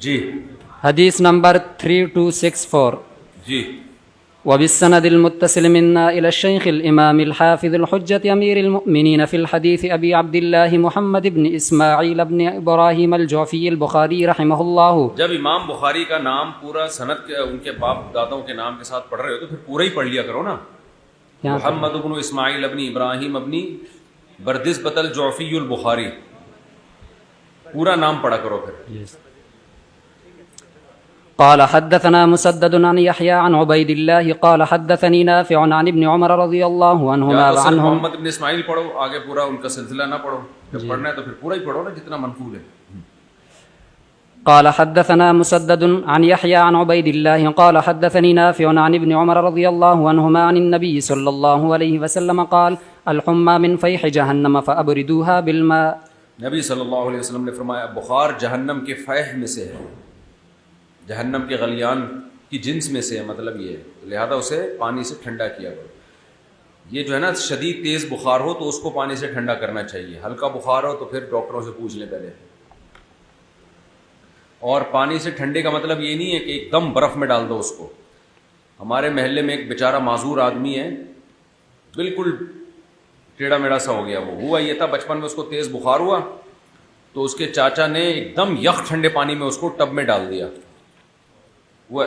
جی حدیث نمبر 3264 جی وبالسند المتصل منا إلى الشيخ الإمام الحافظ الحجة أمير المؤمنين في الحديث أبي عبد الله محمد بن إسماعيل بن إبراهيم الجعفي البخاري رحمه الله. جب امام بخاری کا نام پورا سند کے ان کے باپ دادوں کے نام کے ساتھ پڑھ رہے ہو تو پھر پورا ہی پڑھ لیا کرو نا. محمد بن اسماعیل ابن ابراہیم ابن بردسبۃ الجعفی البخاری پورا نام پڑھا کرو پھر. قال حدثنا مسدد عن يحيى عن عبيد الله قال حدثني نافع عن ابن عمر رضي الله عنهما وعنهم. محمد بن اسماعیل پڑھو, آگے پورا ان کا سلسلہ نہ پڑھو. جب پڑھنا ہے تو پھر پورا ہی پڑھو نا جتنا منقول ہے. قال حدثنا مسدد عن يحيى عن عبيد الله قال حدثني نافع عن ابن عمر رضي الله عنهما عن النبي صلى الله عليه وسلم قال الحمى من فيح جهنم فأبردوها بالماء. نبی صلی اللہ علیہ وسلم نے فرمایا بخار جہنم کے فیح میں سے ہے, جہنم کے غلیان کی جنس میں سے ہے, مطلب یہ ہے, لہذا اسے پانی سے ٹھنڈا کیا کرو. یہ جو ہے نا شدید تیز بخار ہو تو اس کو پانی سے ٹھنڈا کرنا چاہیے, ہلکا بخار ہو تو پھر ڈاکٹروں سے پوچھ لیں پہلے. اور پانی سے ٹھنڈے کا مطلب یہ نہیں ہے کہ ایک دم برف میں ڈال دو اس کو. ہمارے محلے میں ایک بیچارہ معذور آدمی ہے, بالکل ٹیڑھا میڑا سا ہو گیا. وہ ہوا یہ تھا بچپن میں اس کو تیز بخار ہوا تو اس کے چاچا نے ایک دم یخ ٹھنڈے پانی میں اس کو ٹب میں ڈال دیا. وہ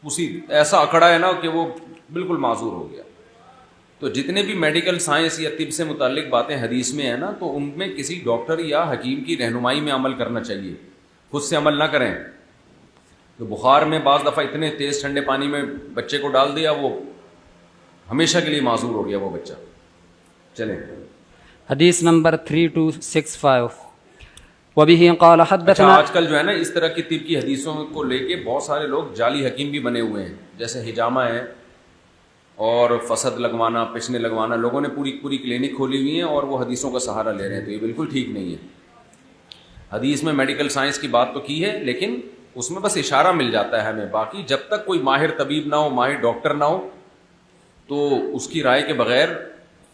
اسی ایسا اکڑا ہے نا کہ وہ بالکل معذور ہو گیا. تو جتنے بھی میڈیکل سائنس یا طب سے متعلق باتیں حدیث میں ہیں نا تو ان میں کسی ڈاکٹر یا حکیم کی رہنمائی میں عمل کرنا چاہیے, خود سے عمل نہ کریں. تو بخار میں بعض دفعہ اتنے تیز ٹھنڈے پانی میں بچے کو ڈال دیا, وہ ہمیشہ کے لیے معذور ہو گیا وہ بچہ. چلیں حدیث نمبر 3265 وبه قال حدثنا. آج کل جو ہے نا اس طرح کی طب کی حدیثوں کو لے کے بہت سارے لوگ جعلی حکیم بھی بنے ہوئے ہیں, جیسے حجامہ ہے اور فسد لگوانا, پچنے لگوانا. لوگوں نے پوری کلینک کھولی ہوئی ہیں اور وہ حدیثوں کا سہارا لے رہے ہیں. تو یہ بالکل ٹھیک نہیں ہے. حدیث میں میڈیکل سائنس کی بات تو کی ہے لیکن اس میں بس اشارہ مل جاتا ہے ہمیں. باقی جب تک کوئی ماہر طبیب نہ ہو, ماہر ڈاکٹر نہ ہو, تو اس کی رائے کے بغیر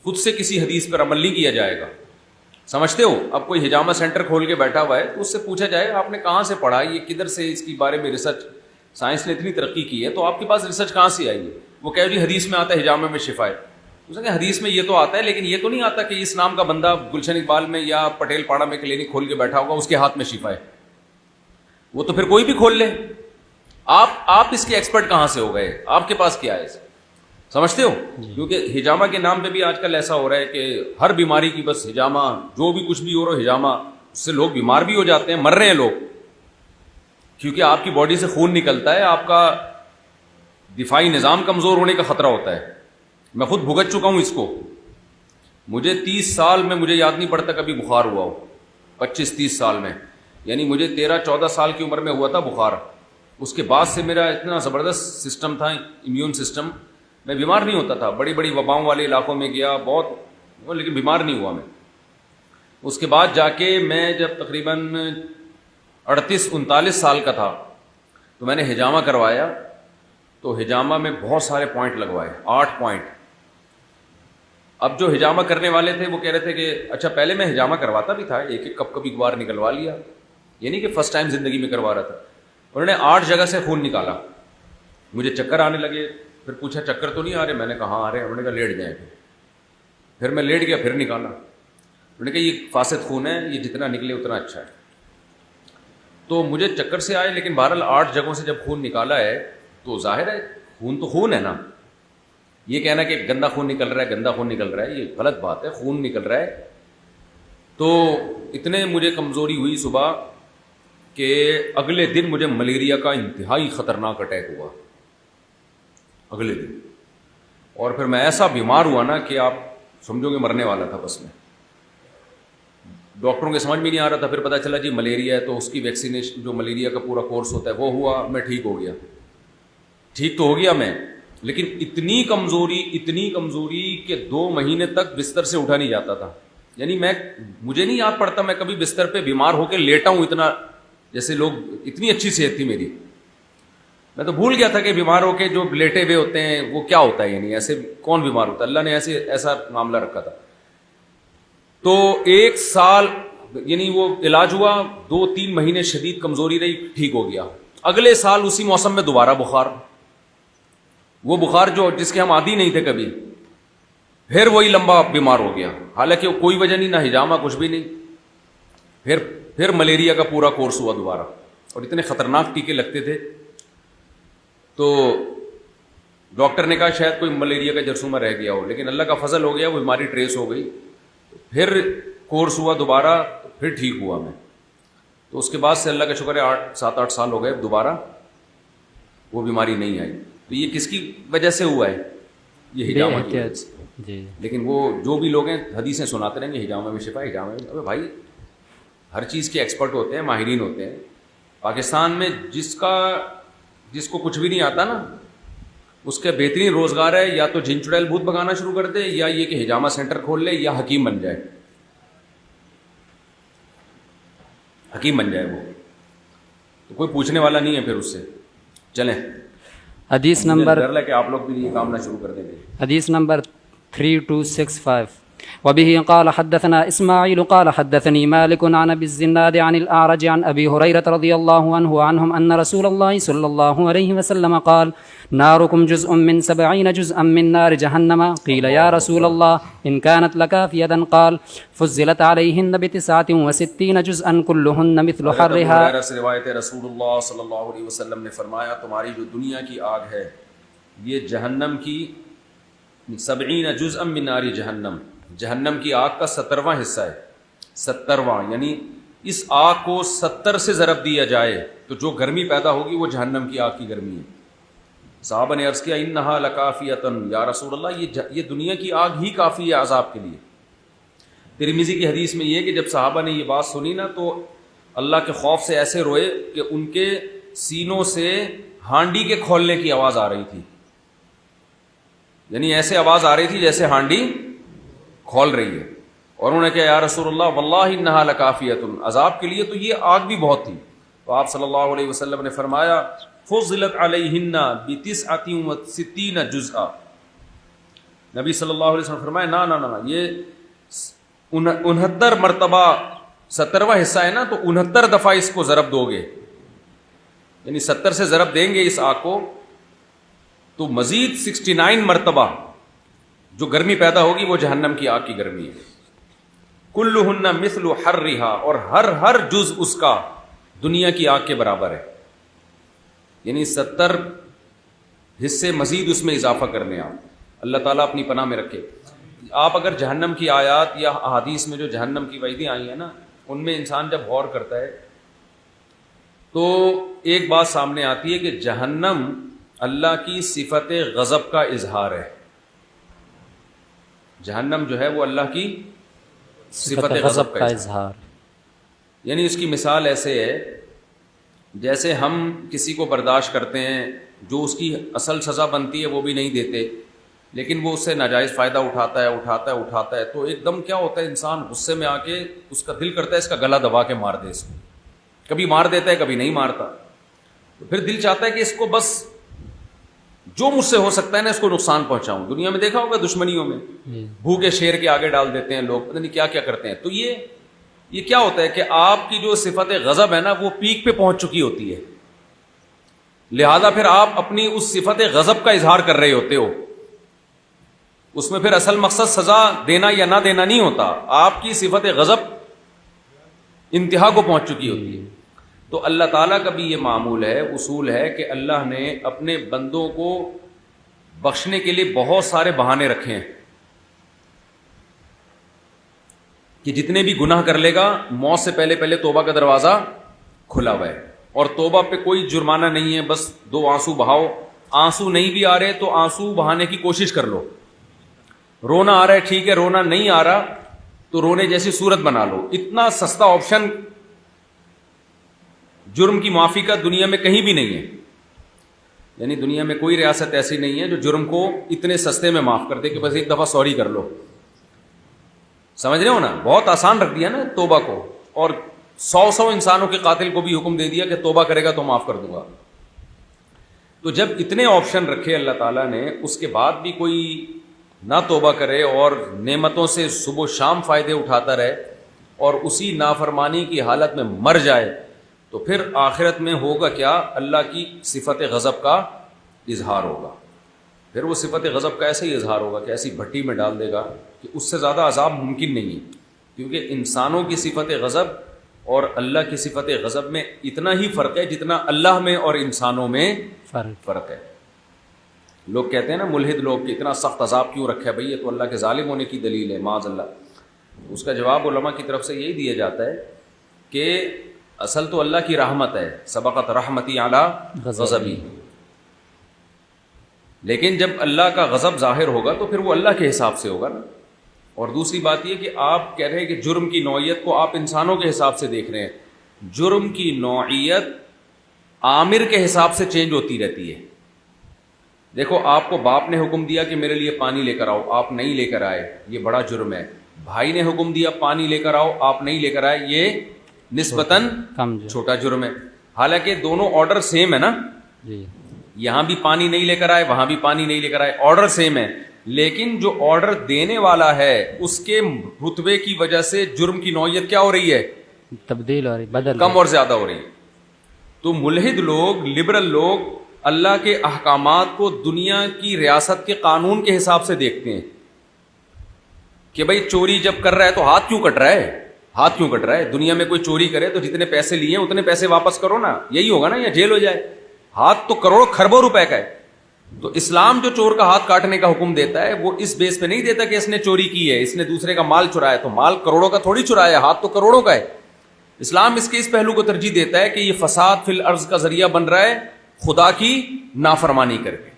خود سے کسی حدیث پر عمل نہیں کیا جائے گا. سمجھتے ہو, اب کوئی حجامہ سینٹر کھول کے بیٹھا ہوا ہے تو اس سے پوچھا جائے آپ نے کہاں سے پڑھا, یہ کدھر سے اس کے بارے میں ریسرچ, سائنس نے اتنی ترقی کی ہے تو آپ کے پاس ریسرچ کہاں سے آئی ہے. وہ کہے جی حدیث میں آتا ہے حجامہ میں شفا ہے. اس نے کہا حدیث میں یہ تو آتا ہے لیکن یہ تو نہیں آتا کہ اس نام کا بندہ گلشن اقبال میں یا پٹیل پاڑا میں کلینک کھول کے بیٹھا ہوگا اس کے ہاتھ میں شفا ہے. وہ تو پھر کوئی بھی کھول لے. آپ اس کے ایکسپرٹ کہاں سے ہو گئے, آپ کے پاس کیا ہے, سمجھتے ہو. کیونکہ حجامہ کے نام پہ بھی آج کل ایسا ہو رہا ہے کہ ہر بیماری کی بس حجامہ, جو بھی کچھ بھی ہو رہا ہے حجامہ, اس سے لوگ بیمار بھی ہو جاتے ہیں, مر رہے ہیں لوگ. کیونکہ آپ کی باڈی سے خون نکلتا ہے, آپ کا دفاعی نظام کمزور ہونے کا خطرہ ہوتا ہے. میں خود بھگت چکا ہوں اس کو. مجھے 30 سال میں مجھے یاد نہیں پڑتا کبھی بخار ہوا ہو, 25-30 سال میں, یعنی مجھے 13-14 سال کی عمر میں ہوا تھا بخار. اس کے بعد سے میرا اتنا زبردست سسٹم تھا, امیون سسٹم, میں بیمار نہیں ہوتا تھا. بڑی بڑی وباؤں والے علاقوں میں گیا بہت, لیکن بیمار نہیں ہوا میں. اس کے بعد جا کے میں جب تقریباً 38-39 سال کا تھا تو میں نے حجامہ کروایا. تو حجامہ میں بہت سارے پوائنٹ لگوائے, 8 پوائنٹ. اب جو حجامہ کرنے والے تھے وہ کہہ رہے تھے کہ اچھا پہلے میں حجامہ کرواتا بھی تھا, ایک کپ کبھی کبھار نکلوا لیا, یعنی کہ فرسٹ ٹائم زندگی میں کروا رہا تھا. انہوں نے 8 جگہ سے خون نکالا. مجھے چکر آنے لگے. پھر پوچھا چکر تو نہیں آ رہے, میں نے کہا ہاں آ رہے. انہوں نے کہا لیٹ جائیں. پھر میں لیٹ گیا, پھر نکالا. انہوں نے کہا یہ فاسد خون ہے, یہ جتنا نکلے اتنا اچھا ہے. تو مجھے چکر سے آئے, لیکن بہرحال 8 جگہوں سے جب خون نکالا ہے تو ظاہر ہے خون تو خون ہے نا. یہ کہنا کہ گندا خون نکل رہا ہے, گندا خون نکل رہا ہے, یہ غلط بات ہے. خون نکل رہا ہے. تو اتنے مجھے کمزوری ہوئی صبح کہ اگلے دن مجھے ملیریا کا انتہائی خطرناک اٹیک ہوا, اگلے دن. اور پھر میں ایسا بیمار ہوا نا کہ آپ سمجھو کہ مرنے والا تھا بس. میں ڈاکٹروں کے سمجھ میں نہیں آ رہا تھا. پھر پتہ چلا جی ملیریا ہے, تو اس کی ویکسینیشن جو ملیریا کا پورا کورس ہوتا ہے وہ ہوا, میں ٹھیک ہو گیا. ٹھیک تو ہو گیا میں, لیکن اتنی کمزوری کہ 2 مہینے تک بستر سے اٹھا نہیں جاتا تھا. یعنی مجھے نہیں یاد پڑتا میں کبھی بستر پہ بیمار ہو کے لیٹا ہوں اتنا, جیسے لوگ, اتنی اچھی صحت تھی میری. میں تو بھول گیا تھا کہ بیمار ہو کے جو لیٹے ہوئے ہوتے ہیں وہ کیا ہوتا ہے, یعنی ایسے کون بیمار ہوتا ہے. اللہ نے ایسا معاملہ رکھا تھا. تو 1 سال یعنی وہ علاج ہوا 2-3 مہینے شدید کمزوری رہی, ٹھیک ہو گیا. اگلے سال اسی موسم میں دوبارہ بخار, وہ بخار جو جس کے ہم عادی نہیں تھے کبھی, پھر وہی لمبا بیمار ہو گیا, حالانکہ کوئی وجہ نہیں, نہ ہجامہ, کچھ بھی نہیں. پھر ملیریا کا پورا کورس ہوا دوبارہ, اور اتنے خطرناک ٹیکے لگتے تھے. تو ڈاکٹر نے کہا شاید کوئی ملیریا کا جرثومہ رہ گیا ہو, لیکن اللہ کا فضل ہو گیا, وہ بیماری ٹریس ہو گئی. پھر کورس ہوا دوبارہ, پھر ٹھیک ہوا میں. تو اس کے بعد سے اللہ کا شکر ہے 7-8 سال ہو گئے, دوبارہ وہ بیماری نہیں آئی. تو یہ کس کی وجہ سے ہوا ہے؟ یہ ہجامہ کی وجہ سے. جی. لیکن وہ جو بھی لوگ ہیں حدیثیں سناتے رہیں گے ہجامہ میں شفا, ہجامہ میں. ابے بھائی ہر چیز کے ایکسپرٹ ہوتے ہیں, ماہرین ہوتے ہیں. پاکستان میں جس کو کچھ بھی نہیں آتا نا, اس کا بہترین روزگار ہے یا تو جن چڑیل بھوت بگانا شروع کر دے, یا یہ کہ ہجامہ سینٹر کھول لے, یا حکیم بن جائے. حکیم بن جائے وہ, تو کوئی پوچھنے والا نہیں ہے پھر اس سے. چلیں, حدیث نمبر ڈر ہے کہ آپ لوگ بھی یہ کام نہ شروع کر دیں گے. حدیث نمبر 3265 وبه قال حدثنا إسماعيل قال حدثني مالك عن أبي الزناد عن الأعرج عن أبي هريرة رضي الله عنه وعنهم أن رسول الله صلى الله عليه وسلم قال ناركم جزء من 70 جزءا من نار جهنم. قيل يا رسول الله إن كانت لكافية قال فزلت عليهن ب69 جزءا كلهن مثل حرها. سے روایت ہے, رسول اللہ صلی اللہ علیہ وسلم نے فرمایا تمہاری جو دنیا کی آگ ہے یہ جہنم کی 70 جزءا من نار جہنم, جہنم کی آگ کا 70واں حصہ ہے. 70واں یعنی اس آگ کو 70 سے ضرب دیا جائے تو جو گرمی پیدا ہوگی وہ جہنم کی آگ کی گرمی ہے. صحابہ نے عرض کیا انہا لکافیۃ یا رسول اللہ, یہ دنیا کی آگ ہی کافی ہے عذاب کے لیے. ترمذی کی حدیث میں یہ کہ جب صحابہ نے یہ بات سنی نا تو اللہ کے خوف سے ایسے روئے کہ ان کے سینوں سے ہانڈی کے کھولنے کی آواز آ رہی تھی. یعنی ایسے آواز آ رہی تھی جیسے ہانڈی کھول رہی ہے. اور انہوں نے کہا یا رسول اللہ واللہ انہا لکافیۃ, عذاب کے لیے تو یہ آگ بھی بہت تھی. تو آپ صلی اللہ علیہ وسلم نے فرمایا فضلت علیہن ب69 جزءا. نبی صلی اللہ علیہ وسلم فرمایا نا یہ 69 مرتبہ 70واں حصہ ہے نا, تو 69 دفعہ اس کو ضرب دو گے, یعنی 70 سے ضرب دیں گے اس آگ کو تو مزید 69 مرتبہ جو گرمی پیدا ہوگی وہ جہنم کی آگ کی گرمی ہے. کلہن مثل حرھا, اور ہر جز اس کا دنیا کی آگ کے برابر ہے. یعنی 70 حصے مزید اس میں اضافہ کرنے آپ. اللہ تعالیٰ اپنی پناہ میں رکھے. آپ اگر جہنم کی آیات یا احادیث میں جو جہنم کی وعیدیں آئی ہیں نا, ان میں انسان جب غور کرتا ہے تو ایک بات سامنے آتی ہے کہ جہنم اللہ کی صفت غضب کا اظہار ہے. جہنم جو ہے وہ اللہ کی صفت غضب کا اظہار, یعنی اس کی مثال ایسے ہے جیسے ہم کسی کو برداشت کرتے ہیں, جو اس کی اصل سزا بنتی ہے وہ بھی نہیں دیتے, لیکن وہ اس سے ناجائز فائدہ اٹھاتا ہے تو ایک دم کیا ہوتا ہے, انسان غصے میں آ کے اس کا دل کرتا ہے اس کا گلا دبا کے مار دے اس کو. کبھی مار دیتا ہے کبھی نہیں مارتا, تو پھر دل چاہتا ہے کہ اس کو بس جو مجھ سے ہو سکتا ہے نا اس کو نقصان پہنچاؤں. دنیا میں دیکھا ہوگا دشمنیوں میں بھوکے شیر کے آگے ڈال دیتے ہیں لوگ, پتہ نہیں کیا کیا کرتے ہیں. تو یہ کیا ہوتا ہے کہ آپ کی جو صفت غضب ہے نا وہ پیک پہ پہنچ چکی ہوتی ہے, لہذا پھر آپ اپنی اس صفت غضب کا اظہار کر رہے ہوتے ہو. اس میں پھر اصل مقصد سزا دینا یا نہ دینا نہیں ہوتا, آپ کی صفت غضب انتہا کو پہنچ چکی ہوتی ہے. تو اللہ تعالیٰ کا بھی یہ معمول ہے, اصول ہے کہ اللہ نے اپنے بندوں کو بخشنے کے لیے بہت سارے بہانے رکھے ہیں کہ جتنے بھی گناہ کر لے گا موت سے پہلے توبہ کا دروازہ کھلا ہوا ہے, اور توبہ پہ کوئی جرمانہ نہیں ہے. بس 2 آنسو بہاؤ, آنسو نہیں بھی آ رہے تو آنسو بہانے کی کوشش کر لو. رونا آ رہا ہے ٹھیک ہے, رونا نہیں آ رہا تو رونے جیسی صورت بنا لو. اتنا سستا آپشن جرم کی معافی کا دنیا میں کہیں بھی نہیں ہے. یعنی دنیا میں کوئی ریاست ایسی نہیں ہے جو جرم کو اتنے سستے میں معاف کر دے کہ بس ایک دفعہ سوری کر لو. سمجھ رہے ہو نا, بہت آسان رکھ دیا نا توبہ کو, اور 100 انسانوں کے قاتل کو بھی حکم دے دیا کہ توبہ کرے گا تو معاف کر دوں گا. تو جب اتنے آپشن رکھے اللہ تعالیٰ نے, اس کے بعد بھی کوئی نہ توبہ کرے اور نعمتوں سے صبح و شام فائدے اٹھاتا رہے, اور اسی نافرمانی کی حالت میں مر جائے تو پھر آخرت میں ہوگا کیا؟ اللہ کی صفت غضب کا اظہار ہوگا. پھر وہ صفت غضب کا ایسے ہی اظہار ہوگا کہ ایسی بھٹی میں ڈال دے گا کہ اس سے زیادہ عذاب ممکن نہیں ہے. کیونکہ انسانوں کی صفت غضب اور اللہ کی صفت غضب میں اتنا ہی فرق ہے جتنا اللہ میں اور انسانوں میں فرق ہے. لوگ کہتے ہیں نا ملحد لوگ کہ اتنا سخت عذاب کیوں رکھا ہے بھائی، یہ تو اللہ کے ظالم ہونے کی دلیل ہے معاذ اللہ. اس کا جواب علماء کی طرف سے یہی دیا جاتا ہے کہ اصل تو اللہ کی رحمت ہے، سبقت رحمتی علی غضبی، لیکن جب اللہ کا غضب ظاہر ہوگا تو پھر وہ اللہ کے حساب سے ہوگا نا. اور دوسری بات یہ کہ آپ کہہ رہے ہیں کہ جرم کی نوعیت کو آپ انسانوں کے حساب سے دیکھ رہے ہیں. جرم کی نوعیت آمر کے حساب سے چینج ہوتی رہتی ہے. دیکھو آپ کو باپ نے حکم دیا کہ میرے لیے پانی لے کر آؤ، آپ نہیں لے کر آئے، یہ بڑا جرم ہے. بھائی نے حکم دیا پانی لے کر آؤ، آپ نہیں لے کر آئے، یہ نسبتاً چھوٹا جرم ہے. حالانکہ دونوں آرڈر سیم ہے نا، یہاں بھی پانی نہیں لے کر آئے، وہاں بھی پانی نہیں لے کر آئے، آرڈر سیم ہے. لیکن جو آرڈر دینے والا ہے اس کے رتبے کی وجہ سے جرم کی نوعیت کیا ہو رہی ہے؟ تبدیل ہو رہی، بدل، کم اور زیادہ ہو رہی ہے. تو ملحد لوگ، لبرل لوگ اللہ کے احکامات کو دنیا کی ریاست کے قانون کے حساب سے دیکھتے ہیں کہ بھئی چوری جب کر رہا ہے تو ہاتھ کیوں کٹ رہا ہے؟ ہاتھ کیوں کٹ رہا ہے؟ دنیا میں کوئی چوری کرے تو جتنے پیسے لیے ہیں اتنے پیسے واپس کرو نا، یہی ہوگا نا، یا جیل ہو جائے. ہاتھ تو کروڑوں کھربوں روپے کا ہے. تو اسلام جو چور کا ہاتھ کاٹنے کا حکم دیتا ہے وہ اس بیس پہ نہیں دیتا کہ اس نے چوری کی ہے، اس نے دوسرے کا مال چرایا، تو مال کروڑوں کا تھوڑی چرایا، ہاتھ تو کروڑوں کا ہے. اسلام اس کے اس پہلو کو ترجیح دیتا ہے کہ یہ فساد فی الارض کا ذریعہ بن رہا ہے خدا کی نافرمانی کر کے.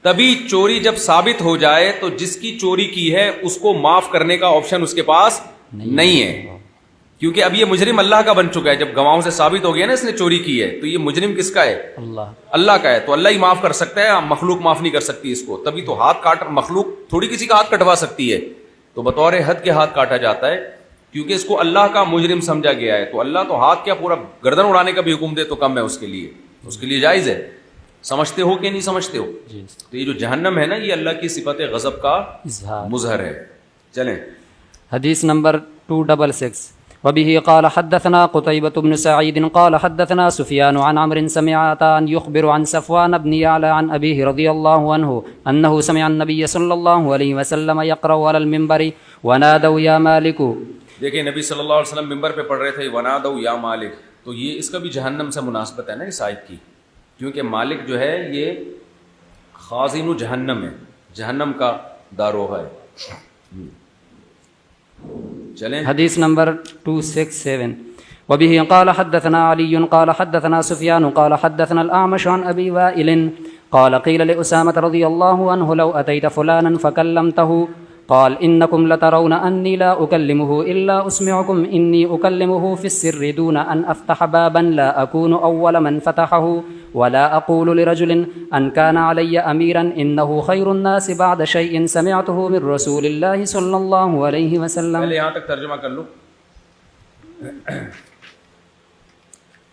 تبھی چوری جب ثابت ہو جائے تو جس کی چوری کی ہے اس کو معاف کرنے کا آپشن اس کے پاس نہیں ہے، کیونکہ اب یہ مجرم اللہ کا بن چکا ہے. جب گواہوں سے ثابت ہو گیا نا اس نے چوری کی ہے تو یہ مجرم کس کا ہے؟ اللہ کا ہے. تو اللہ ہی معاف کر سکتا ہے، مخلوق معاف نہیں کر سکتی اس کو. تبھی تو ہاتھ کاٹ، مخلوق تھوڑی کسی کا ہاتھ کٹوا سکتی ہے، تو بطور حد کے ہاتھ کاٹا جاتا ہے کیونکہ اس کو اللہ کا مجرم سمجھا گیا ہے. تو اللہ تو ہاتھ کیا پورا گردن اڑانے کا بھی حکم دے تو کم ہے اس کے لیے جائز ہے. سمجھتے ہو کہ نہیں سمجھتے ہو؟ تو یہ جو جہنم ہے نا یہ اللہ کی صفت غضب کا مظہر ہے. چلیں حدیث نمبر 266. وبه قال حدثنا قتيبة بن سعيد قال حدثنا سفيان عن عمرو سمع عطاء يخبر عن صفوان بن يعلى عن أبيه رضي الله عنه أنه سمع النبي صلى الله عليه وسلم يقرأ على المنبر ونادوا يا مالك. دیکھیں نبی صلی اللہ علیہ وسلم منبر پہ پڑھ رہے تھے ونادوا یا مالک، تو یہ اس کا بھی جہنم سے مناسبت ہے نا اس آیت کی، کیونکہ مالک جو ہے یہ خازن جہنم ہے، جہنم کا داروغہ ہے. چلیں حدیث نمبر 267. وبه قال حدثنا علي قال حدثنا سفيان قال حدثنا الأعمش عن أبي وائل قال قيل لأسامة رضي الله عنه لو أتيت فلانا فكلمته قال إنكم لترون أني لا أكلمه إلا أسمعكم إني أكلمه في السر دون أن أفتح بابا لا أكون أول من فتحه ولا أقول لرجل أن كان علي أميرا إنه خير الناس بعد شيء سمعته من رسول الله صلى الله عليه وسلم. پہلے یہاں تک ترجمہ کر لو.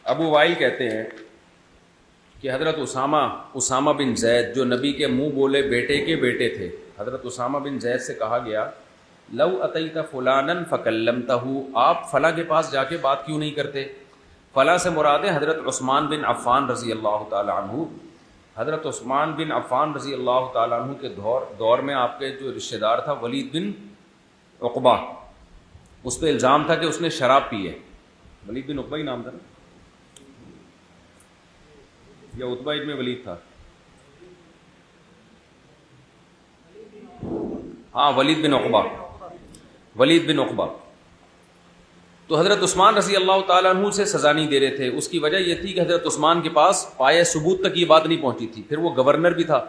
ابو وائل کہتے ہیں کہ حضرت اسامہ بن زید جو نبی کے منہ بولے بیٹے کے بیٹے تھے، حضرت اسامہ بن زید سے کہا گیا لو اتیت فلانا فکلمتہ، آپ فلاں کے پاس جا کے بات کیوں نہیں کرتے؟ فلاں سے مراد ہے حضرت عثمان بن عفان رضی اللہ تعالی عنہ. حضرت عثمان بن عفان رضی اللہ تعالی عنہ کے دور میں آپ کے جو رشتہ دار تھا ولید بن عقبہ، اس پہ الزام تھا کہ اس نے شراب پی ہے. ولید بن عقبہ ہی نام تھا نا، یا عتبہ ابن ولید تھا؟ ہاں ولید بن عقبہ. تو حضرت عثمان رضی اللہ تعالیٰ عنہ سے سزا نہیں دے رہے تھے. اس کی وجہ یہ تھی کہ حضرت عثمان کے پاس پایہ ثبوت تک یہ بات نہیں پہنچی تھی. پھر وہ گورنر بھی تھا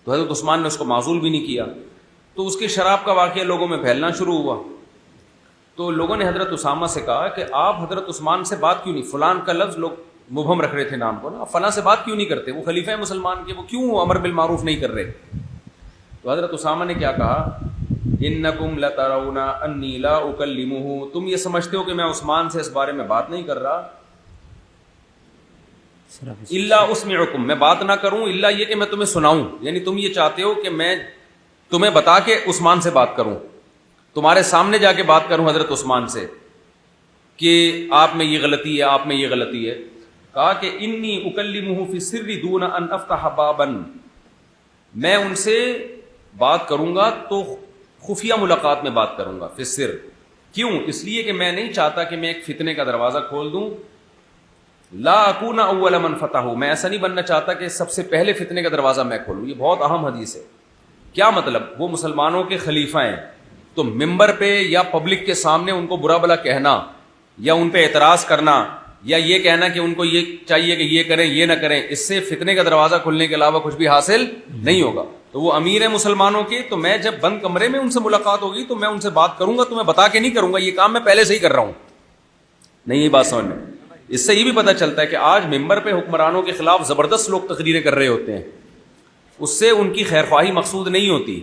تو حضرت عثمان نے اس کو معزول بھی نہیں کیا. تو اس کی شراب کا واقعہ لوگوں میں پھیلنا شروع ہوا. تو لوگوں نے حضرت اسامہ سے کہا کہ آپ حضرت عثمان سے بات کیوں نہیں، فلان کا لفظ لوگ مبہم رکھ رہے تھے نام کو نا، فلاں سے بات کیوں نہیں کرتے، وہ خلیفہ مسلمان کے، وہ کیوں امر بالمعروف نہیں کر رہے؟ تو حضرت اسامہ نے کیا کہا، انکم لترون انی لا اکلمہ، تم یہ سمجھتے ہو کہ میں عثمان سے اس بارے میں بات نہیں کر رہا، الا اسمعکم، میں بات نہ کروں الا یہ کہ میں تمہیں سناؤں، یعنی تم یہ چاہتے ہو کہ میں تمہیں بتا کے عثمان سے بات کروں. تمہارے سامنے جا کے بات کروں حضرت عثمان سے کہ آپ میں یہ غلطی ہے، آپ میں یہ غلطی ہے، کہا کہ انی اکلمہ فی السر دون ان افتح بابا، میں ان سے بات کروں گا تو خفیہ ملاقات میں بات کروں گا، فی السر، کیوں؟ اس لیے کہ میں نہیں چاہتا کہ میں ایک فتنے کا دروازہ کھول دوں، لا اکون اول من فتح، میں ایسا نہیں بننا چاہتا کہ سب سے پہلے فتنے کا دروازہ میں کھولوں۔ یہ بہت اہم حدیث ہے۔ کیا مطلب؟ وہ مسلمانوں کے خلیفہ ہیں، تو ممبر پہ یا پبلک کے سامنے ان کو برا بلا کہنا یا ان پہ اعتراض کرنا یا یہ کہنا کہ ان کو یہ چاہیے کہ یہ کریں یہ نہ کریں، اس سے فتنے کا دروازہ کھلنے کے علاوہ کچھ بھی حاصل نہیں ہوگا۔ تو وہ امیر ہیں مسلمانوں کے، تو میں جب بند کمرے میں ان سے ملاقات ہوگی تو میں ان سے بات کروں گا، تو میں بتا کے نہیں کروں گا، یہ کام میں پہلے سے ہی کر رہا ہوں۔ نہیں، یہ بات سمجھ میں، اس سے یہ بھی پتہ چلتا ہے کہ آج ممبر پہ حکمرانوں کے خلاف زبردست لوگ تقریریں کر رہے ہوتے ہیں، اس سے ان کی خیر خواہی مقصود نہیں ہوتی،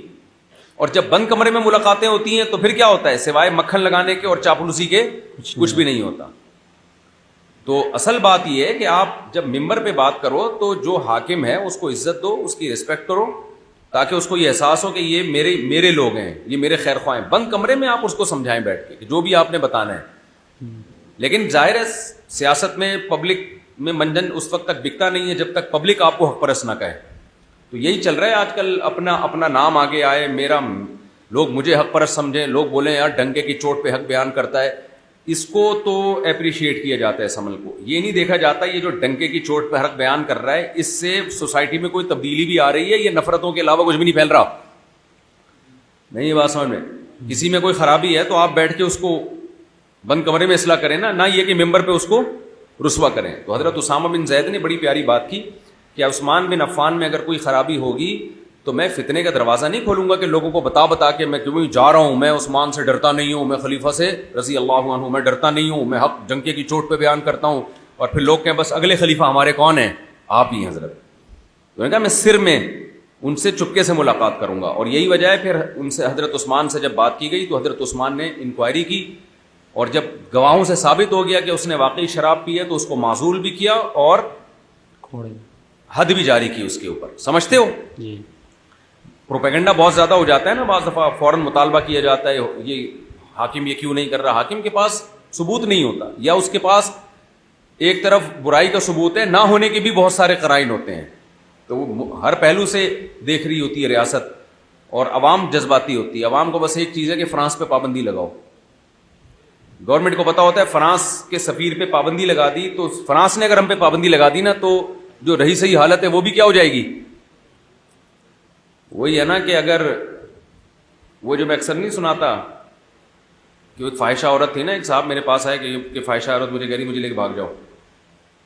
اور جب بند کمرے میں ملاقاتیں ہوتی ہیں تو پھر کیا ہوتا ہے؟ سوائے مکھن لگانے کے اور چاپلوسی کے کچھ بھی نہیں ہوتا۔ تو اصل بات یہ ہے کہ آپ جب ممبر پہ بات کرو تو جو حاکم ہے اس کو عزت دو، اس کی رسپیکٹ کرو، تاکہ اس کو یہ احساس ہو کہ یہ میرے لوگ ہیں، یہ میرے خیر خواہ ہیں۔ بند کمرے میں آپ اس کو سمجھائیں بیٹھ کے کہ جو بھی آپ نے بتانا ہے، لیکن ظاہر ہے سیاست میں پبلک میں منجن اس وقت تک بکتا نہیں ہے جب تک پبلک آپ کو حق پرست نہ کہے۔ تو یہی چل رہا ہے آج کل، اپنا نام آگے آئے، لوگ مجھے حق پرست سمجھیں، لوگ بولیں یار ڈنکے کی چوٹ پہ حق بیان کرتا ہے، اس کو تو اپریشیٹ کیا جاتا ہے اس عمل کو، یہ نہیں دیکھا جاتا یہ جو ڈنکے کی چوٹ پہ حق بیان کر رہا ہے اس سے سوسائٹی میں کوئی تبدیلی بھی آ رہی ہے، یہ نفرتوں کے علاوہ کچھ بھی نہیں پھیل رہا۔ نہیں، یہ بات سمجھ میں، کسی میں کوئی خرابی ہے تو آپ بیٹھ کے اس کو بند کمرے میں اصلاح کریں نا، نہ یہ کہ ممبر پہ اس کو رسوا کریں۔ تو حضرت اسامہ بن زید نے بڑی پیاری بات کی کہ عثمان بن عفان میں اگر کوئی خرابی ہوگی تو میں فتنے کا دروازہ نہیں کھولوں گا کہ لوگوں کو بتا کے میں کیوں جا رہا ہوں، میں عثمان سے ڈرتا نہیں ہوں، میں خلیفہ سے رضی اللہ عنہ میں ڈرتا نہیں ہوں، میں حق ڈنکے کی چوٹ پہ بیان کرتا ہوں، اور پھر لوگ کہیں بس اگلے خلیفہ ہمارے کون ہیں؟ آپ ہی حضرت۔ تو نے کہا میں سر میں ان سے چپکے سے ملاقات کروں گا، اور یہی وجہ ہے پھر ان سے حضرت عثمان سے جب بات کی گئی تو حضرت عثمان نے انکوائری کی، اور جب گواہوں سے ثابت ہو گیا کہ اس نے واقعی شراب پی ہے تو اس کو معزول بھی کیا اور حد بھی جاری کی اس کے اوپر۔ سمجھتے ہو؟ جی۔ پروپیگنڈا بہت زیادہ ہو جاتا ہے نا، بعض دفعہ فوراً مطالبہ کیا جاتا ہے یہ حاکم یہ کیوں نہیں کر رہا، حاکم کے پاس ثبوت نہیں ہوتا، یا اس کے پاس ایک طرف برائی کا ثبوت ہے، نہ ہونے کے بھی بہت سارے قرائن ہوتے ہیں، تو وہ ہر پہلو سے دیکھ رہی ہوتی ہے ریاست، اور عوام جذباتی ہوتی ہے۔ عوام کو بس ایک چیز ہے کہ فرانس پہ پابندی لگاؤ، گورنمنٹ کو پتا ہوتا ہے فرانس کے سفیر پہ پابندی لگا دی تو فرانس نے اگر ہم پہ پابندی لگا دی نا تو جو رہی صحیح حالت ہے وہ بھی کیا ہو جائے گی؟ وہی ہے نا کہ اگر وہ جو میں اکثر نہیں سناتا کہ ایک فاحشہ عورت تھی نا، ایک صاحب میرے پاس آئے کہ فاحشہ عورت مجھے کہہ رہی مجھے لے کے بھاگ جاؤ۔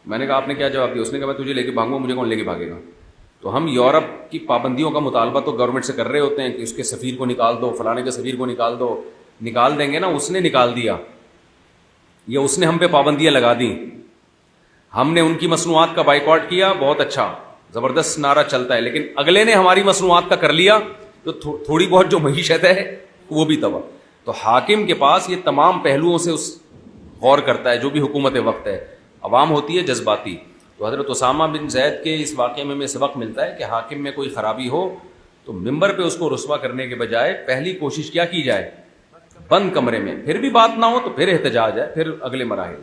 میں نے کہا آپ نے کیا جواب دیا؟ اس نے کہا میں تجھے لے کے بھاگوں، مجھے کون لے کے بھاگے گا؟ تو ہم یورپ کی پابندیوں کا مطالبہ تو گورنمنٹ سے کر رہے ہوتے ہیں کہ اس کے سفیر کو نکال دو، فلانے کے سفیر کو نکال دو، نکال دیں گے نا، اس نے نکال دیا یا اس نے ہم پہ پابندیاں لگا دیں، ہم نے ان کی مصنوعات کا بائیکاٹ کیا، بہت اچھا زبردست نعرہ چلتا ہے، لیکن اگلے نے ہماری مصنوعات کا کر لیا تو تھوڑی بہت جو معیشت ہے وہ بھی تباہ۔ تو حاکم کے پاس یہ تمام پہلوؤں سے اس غور کرتا ہے، جو بھی حکومت وقت ہے، عوام ہوتی ہے جذباتی۔ تو حضرت اسامہ بن زید کے اس واقعے میں ہمیں سبق ملتا ہے کہ حاکم میں کوئی خرابی ہو تو ممبر پہ اس کو رسوا کرنے کے بجائے پہلی کوشش کیا کی جائے؟ بند کمرے میں، پھر بھی بات نہ ہو تو پھر احتجاج ہے، پھر اگلے مراحل۔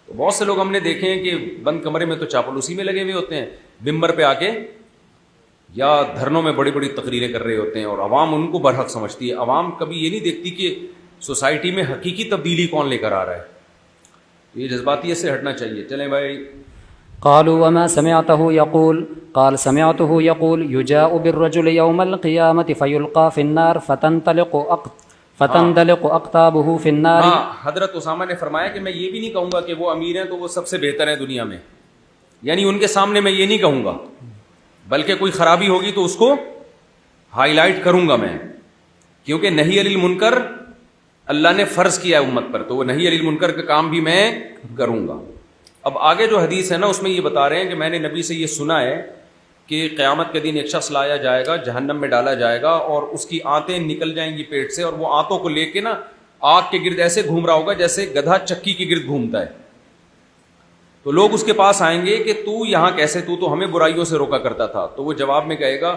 تو بہت سے لوگ ہم نے دیکھے ہیں کہ بند کمرے میں تو چاپلوسی میں لگے ہوئے ہوتے ہیں، ممبر پہ آ کے یا دھرنوں میں بڑی بڑی تقریریں کر رہے ہوتے ہیں، اور عوام ان کو برحق سمجھتی ہے۔ عوام کبھی یہ نہیں دیکھتی کہ سوسائٹی میں حقیقی تبدیلی کون لے کر آ رہا ہے۔ یہ جذباتیت سے ہٹنا چاہیے۔ چلیں بھائی۔ قالوا وما سمعته يقول قال سمعته يقول يجاء بالرجل يوم القيامة فيلقى في النار فتندلق أقطابه في النار۔ حضرت اسامہ نے فرمایا کہ میں یہ بھی نہیں کہوں گا کہ وہ امیر ہیں تو وہ سب سے بہتر ہیں دنیا میں، یعنی ان کے سامنے میں یہ نہیں کہوں گا، بلکہ کوئی خرابی ہوگی تو اس کو ہائی لائٹ کروں گا میں، کیونکہ نہی علی المنکر اللہ نے فرض کیا ہے امت پر، تو وہ نہی علی المنکر کا کام بھی میں کروں گا۔ اب آگے جو حدیث ہے نا اس میں یہ بتا رہے ہیں کہ میں نے نبی سے یہ سنا ہے کہ قیامت کے دن ایک شخص لایا جائے گا، جہنم میں ڈالا جائے گا، اور اس کی آنتیں نکل جائیں گی پیٹ سے، اور وہ آنتوں کو لے کے نا آگ کے گرد ایسے گھوم رہا ہوگا جیسے گدھا چکی کے گرد گھومتا ہے۔ تو لوگ اس کے پاس آئیں گے کہ تو یہاں کیسے، تو ہمیں برائیوں سے روکا کرتا تھا، تو وہ جواب میں کہے گا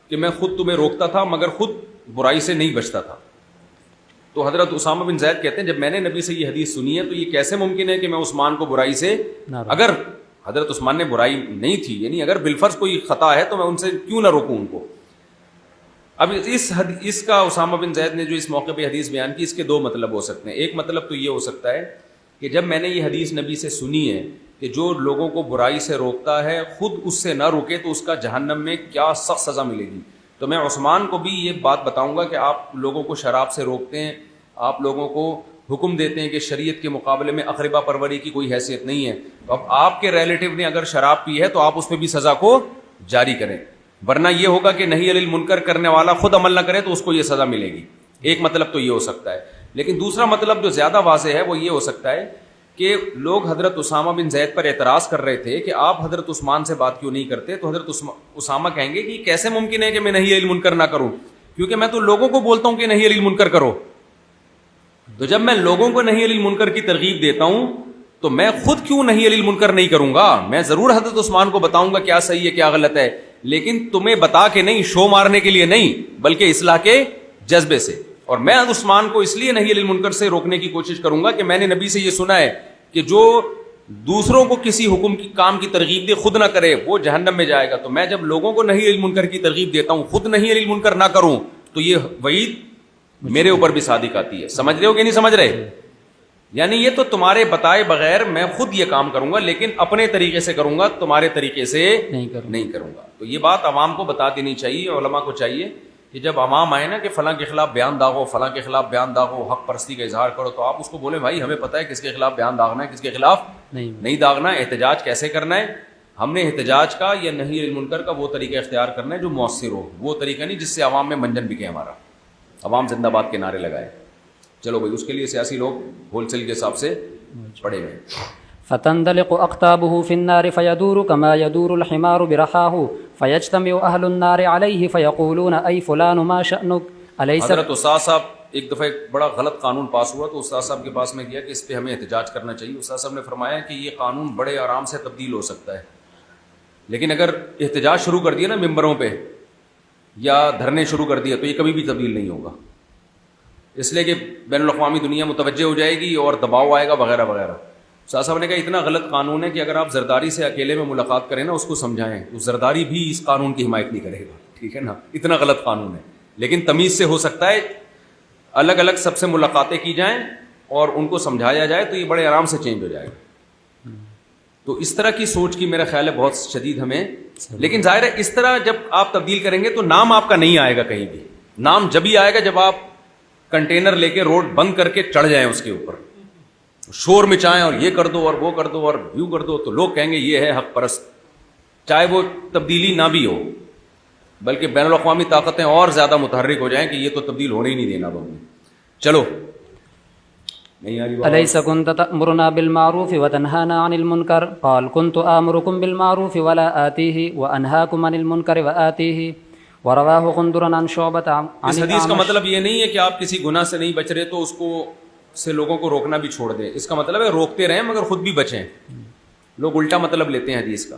کہ میں خود تمہیں روکتا تھا مگر خود برائی سے نہیں بچتا تھا۔ تو حضرت اسامہ بن زید کہتے ہیں جب میں نے نبی سے یہ حدیث سنی ہے تو یہ کیسے ممکن ہے کہ میں عثمان کو برائی سے, اگر حضرت عثمان نے برائی نہیں تھی, یعنی اگر بالفرض کوئی خطا ہے تو میں ان سے کیوں نہ روکوں ان کو. اب اس کا اسامہ بن زید نے جو اس موقع پہ حدیث بیان کی, اس کے دو مطلب ہو سکتے ہیں. ایک مطلب تو یہ ہو سکتا ہے کہ جب میں نے یہ حدیث نبی سے سنی ہے کہ جو لوگوں کو برائی سے روکتا ہے خود اس سے نہ روکے تو اس کا جہنم میں کیا سخت سزا ملے گی, تو میں عثمان کو بھی یہ بات بتاؤں گا کہ آپ لوگوں کو شراب سے روکتے ہیں, آپ لوگوں کو حکم دیتے ہیں کہ شریعت کے مقابلے میں اقربا پروری کی کوئی حیثیت نہیں ہے, تو اب آپ کے ریلیٹیو نے اگر شراب پی ہے تو آپ اس پہ بھی سزا کو جاری کریں, ورنہ یہ ہوگا کہ نہی عن المنکر کرنے والا خود عمل نہ کرے تو اس کو یہ سزا ملے گی. ایک مطلب تو یہ ہو سکتا ہے. لیکن دوسرا مطلب جو زیادہ واضح ہے وہ یہ ہو سکتا ہے کہ لوگ حضرت اسامہ بن زید پر اعتراض کر رہے تھے کہ آپ حضرت عثمان سے بات کیوں نہیں کرتے, تو حضرت اسامہ کہیں گے کہ کیسے ممکن ہے کہ میں نہی عن المنکر نہ کروں, کیونکہ میں تو لوگوں کو بولتا ہوں کہ نہی عن المنکر کرو. تو جب میں لوگوں کو نہی عن المنکر کی ترغیب دیتا ہوں تو میں خود کیوں نہی عن المنکر نہیں کروں گا. میں ضرور حضرت عثمان کو بتاؤں گا کیا صحیح ہے کیا غلط ہے, لیکن تمہیں بتا کے نہیں, شو مارنے کے لیے نہیں, بلکہ اصلاح کے جذبے سے. اور میں عثمان کو اس لیے نہی عن المنکر سے روکنے کی کوشش کروں گا کہ میں نے نبی سے یہ سنا ہے کہ جو دوسروں کو کسی حکم کی کام کی ترغیب دے خود نہ کرے وہ جہنم میں جائے گا. تو میں جب لوگوں کو نہی عن المنکر کی ترغیب دیتا ہوں خود نہی عن المنکر نہ کروں تو یہ وعید میرے اوپر بھی صادق آتی ہے. سمجھ رہے ہو کہ نہیں سمجھ رہے؟ یعنی یہ تو تمہارے بتائے بغیر میں خود یہ کام کروں گا, لیکن اپنے طریقے سے کروں گا, تمہارے طریقے سے نہیں کروں گا. تو یہ بات عوام کو بتا دینی چاہیے. علماء کو چاہیے کہ جب عوام آئے نا کہ فلاں کے خلاف بیان داغو, فلاں کے خلاف بیان داغو, حق پرستی کا اظہار کرو, تو آپ اس کو بولیں بھائی ہمیں پتہ ہے کس کے خلاف بیان داغنا ہے کس کے خلاف نہیں داغنا ہے, احتجاج کیسے کرنا ہے. ہم نے احتجاج کا یا نہی عن المنکر کا وہ طریقہ اختیار کرنا ہے جو مؤثر ہو, وہ طریقہ نہیں جس سے عوام میں منجن بکے, ہمارا عوام زندہ باد کے نعرے لگائے. چلو بھائی, اس کے لیے سیاسی لوگ ہول سیل کے حساب سے پڑے ہوئے. فتندلق اقطابه في النار فيدور كما يدور الحمار برحاه فيجتمع اهل النار عليه فيقولون اي فلان ما شأنك اليس. حضرت استاد صاحب ایک دفعہ ایک بڑا غلط قانون پاس ہوا تو استاد صاحب کے پاس میں گیا کہ اس پہ ہمیں احتجاج کرنا چاہیے. استاد صاحب نے فرمایا کہ یہ قانون بڑے آرام سے تبدیل ہو سکتا ہے, لیکن اگر احتجاج شروع کر دیا نا ممبروں پہ یا دھرنے شروع کر دیا تو یہ کبھی بھی تبدیل نہیں ہوگا, اس لیے کہ بین الاقوامی دنیا متوجہ ہو جائے گی اور دباؤ آئے گا وغیرہ وغیرہ. استاد صاحب نے کہا اتنا غلط قانون ہے کہ اگر آپ زرداری سے اکیلے میں ملاقات کریں نا اس کو سمجھائیں تو زرداری بھی اس قانون کی حمایت نہیں کرے گا, ٹھیک ہے نا, اتنا غلط قانون ہے. لیکن تمیز سے ہو سکتا ہے, الگ الگ سب سے ملاقاتیں کی جائیں اور ان کو سمجھایا جائے تو یہ بڑے آرام سے چینج ہو جائے گا. تو اس طرح کی سوچ کی میرا خیال ہے بہت شدید ہمیں, لیکن ظاہر ہے اس طرح جب آپ تبدیل کریں گے تو نام آپ کا نہیں آئے گا کہیں بھی. نام جب ہی آئے گا جب آپ کنٹینر لے کے روڈ بند کر کے چڑھ جائیں اس کے اوپر, شور مچائیں اور یہ کر دو اور وہ کر دو اور یوں کر دو, تو لوگ کہیں گے یہ ہے حق پرست, چاہے وہ تبدیلی نہ بھی ہو, بلکہ بین الاقوامی طاقتیں اور زیادہ متحرک ہو جائیں کہ یہ تو تبدیل ہونے ہی نہیں دینا ہم نے. چلو نہیں آ رہی بات. أليس كنت تأمرنا بالمعروف وتنهانا عن المنكر قال كنت آمركم بالمعروف ولا آتيه وأنهاكم عن المنكر وآتيه. ورواه غندر عن شعبة عن اس حدیث کا مطلب یہ نہیں ہے کہ آپ کسی گناہ سے نہیں بچ رہے تو اس کو سے لوگوں کو روکنا بھی چھوڑ دیں. اس کا مطلب ہے روکتے رہیں مگر خود بھی بچیں. لوگ الٹا مطلب لیتے ہیں حدیث کا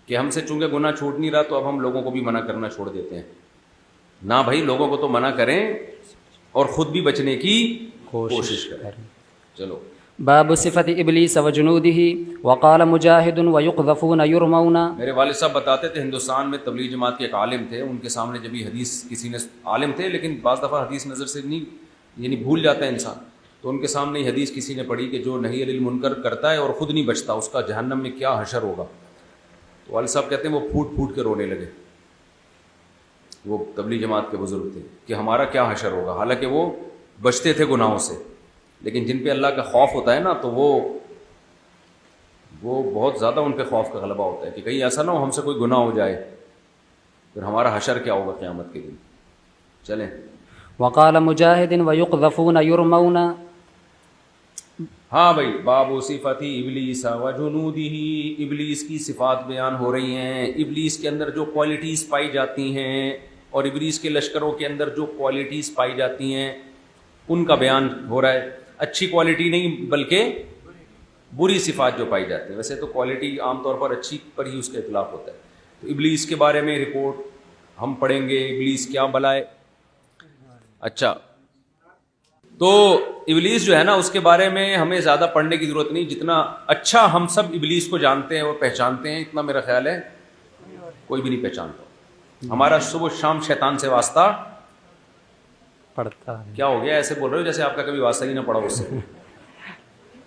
کہ ہم سے چونکہ گناہ چھوٹ نہیں رہا تو اب ہم لوگوں کو بھی منع کرنا چھوڑ دیتے ہیں. نہ بھائی, لوگوں کو تو منع کریں اور خود بھی بچنے کی کوشش کریں. چلو باب صفت ابلیس وجنوده وقال مجاہد ويقذفون يرمون. میرے والد صاحب بتاتے تھے ہندوستان میں تبلیغ جماعت کے ایک عالم تھے, ان کے سامنے جب یہ حدیث کسی نے, عالم تھے لیکن بعض دفعہ حدیث نظر سے نہیں, یعنی بھول جاتا ہے انسان, تو ان کے سامنے یہ حدیث کسی نے پڑھی کہ جو نہی عن المنکر کرتا ہے اور خود نہیں بچتا اس کا جہنم میں کیا حشر ہوگا. تو والد صاحب کہتے ہیں وہ پھوٹ پھوٹ کے رونے لگے. وہ تبلیغ جماعت کے بزرگ تھے کہ ہمارا کیا حشر ہوگا, حالانکہ وہ بچتے تھے گناہوں سے, لیکن جن پہ اللہ کا خوف ہوتا ہے نا تو وہ بہت زیادہ ان پہ خوف کا غلبہ ہوتا ہے کہ کہیں ایسا نہ ہو ہم سے کوئی گناہ ہو جائے, پھر ہمارا حشر کیا ہوگا قیامت کے دن. چلیں. وقال مجاہد ويقذفون يرمون. ہاں بھائی, باب صفت ابلیس و جنودہ, ابلیس کی صفات بیان ہو رہی ہیں. ابلیس کے اندر جو کوالٹیز پائی جاتی ہیں اور ابلیس کے لشکروں کے اندر جو کوالٹیز پائی جاتی ہیں ان کا بیان ہو رہا ہے. اچھی کوالٹی نہیں بلکہ بری صفات جو پائی جاتی ہیں. ویسے تو کوالٹی عام طور پر اچھی پر ہی اس کا اطلاق ہوتا ہے. تو ابلیس کے بارے میں رپورٹ ہم پڑھیں گے, ابلیس کیا بلائے. اچھا تو ابلیس جو ہے نا اس کے بارے میں ہمیں زیادہ پڑھنے کی ضرورت نہیں. جتنا اچھا ہم سب ابلیس کو جانتے ہیں اور پہچانتے ہیں اتنا میرا خیال ہے کوئی بھی نہیں پہچانتا. ہمارا صبح شام شیطان سے واسطہ پڑھتا ہے. کیا ہو گیا ایسے بول رہے ہو جیسے آپ کا کبھی واسطہ ہی نہ پڑا اس سے.